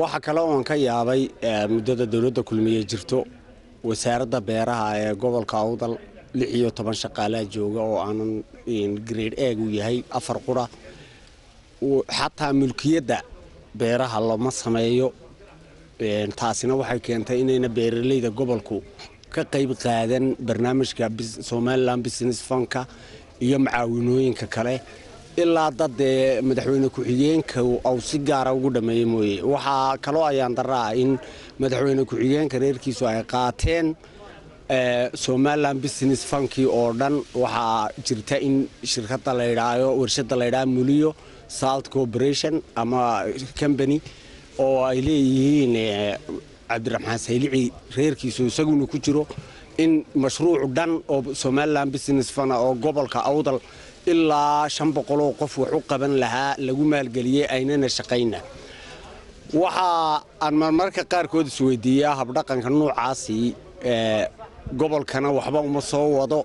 waxa kale oo aan ka yaabay muddada dawladda kulmiye jirto wasaaradda beeraha ee gobolka Awdal 16 shaqaale jooga oo aanan grade A u yahay 4 qura xataa mulkiyada beeraha lama sameeyo taasina waxay keentay inayna beeraleyda gobolku ka qayb qaadan barnaamijka Somaliland Business Fund iyo macaawinooyinka kale ilaa dad madaxweyne ku xigeenka oo si gaar ah ugu dhameeyay mooyee waxa kale oo ayaan daraa in madaxweyne ku xigeenka reerkiisu ay qaateen Somaliland Business Fund oo dhan waxa jirta in shirkadda la yiraahdo warshada la yiraahdo Muliyo Salt Corporation ama company oo ay leeyihiin Cabdiraxmaan Saylici reerkiisu isaguna ku jiro in mashruuc dhan oo Somaliland Business Fund oo gobolka Awdal ilaa 500 qof wax u qaban lahaa lagu maalgeliyay aynana shaqayna waxa aan marmarka qaar kood isweydiiyaa habdhaqanka noocaasi gobolkana waxba uma soo wado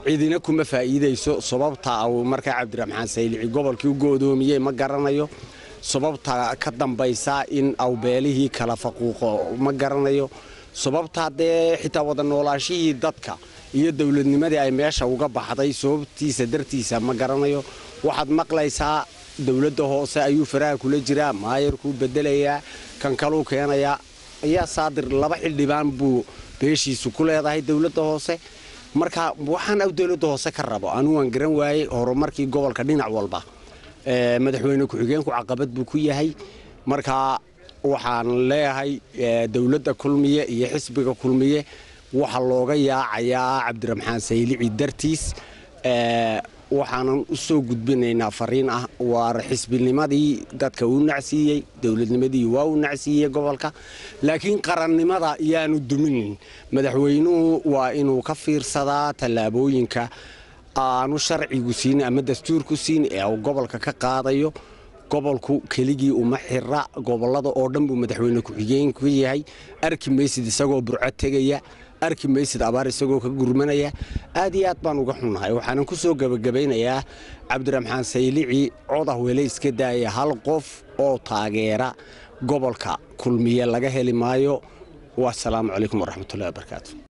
cidina kuma faa'iideyso sababta uu marka Cabdiraxmaan Saylici gobolkii u goodoomiyay ma garanayo sababta ka dambaysa in awbeelihii kala faquuqo ma garanayo sababta xitaa wada noolaashihii dadka iyo dawladnimadii ay meesha uga baxday sababtiisa dartiisa ma garanayo waxaad maqlaysaa dawladda hoose ayuu faraha kula jiraa maayarku bedelaya kan kale uu keenaya ayaa saadir laba xildhibaan buu beeshiisu ku leedahay dawladda hoose marka waxaan dawladda hoose ka rabo anu waan garan waayay horumarkii gobolka dhinac walba madaxweyne ku xigeenku caqabad buu ku yahay marka waxaan leeyahay dawladda kulmiye iyo xisbiga kulmiye waxa looga yaacayaa Cabdiraxmaan Saylici dartiis waxaan u soo gudbinaynaa fariin ah waar xisbinimadii dadka uu nacsiiyay dawladnimadii waa uu nacsiiyay gobolka laakiin qarannimada yaanu dumin madaxweynuhu waa inuu ka fiirsadaa talaabooyinka aanu sharcigu siin ama dastuurku siin ee uu gobolka ka qaadayo gobolku keligii uma xira gobolada oo dhan buu madaxweyne ku xigeenku yahay arki meesid isagoo burco tagaya arki meesid abaar isagoo ka gurmanaya aad iyo aad baan uga xunahay waxaan ku soo gabagabeynayaa Cabdiraxmaan Saylici codah weele iska daaya hal qof oo taageera gobolka kulmiye laga heli maayo wa salaamu calaykum wa rahmatullaahi wa barakaatuh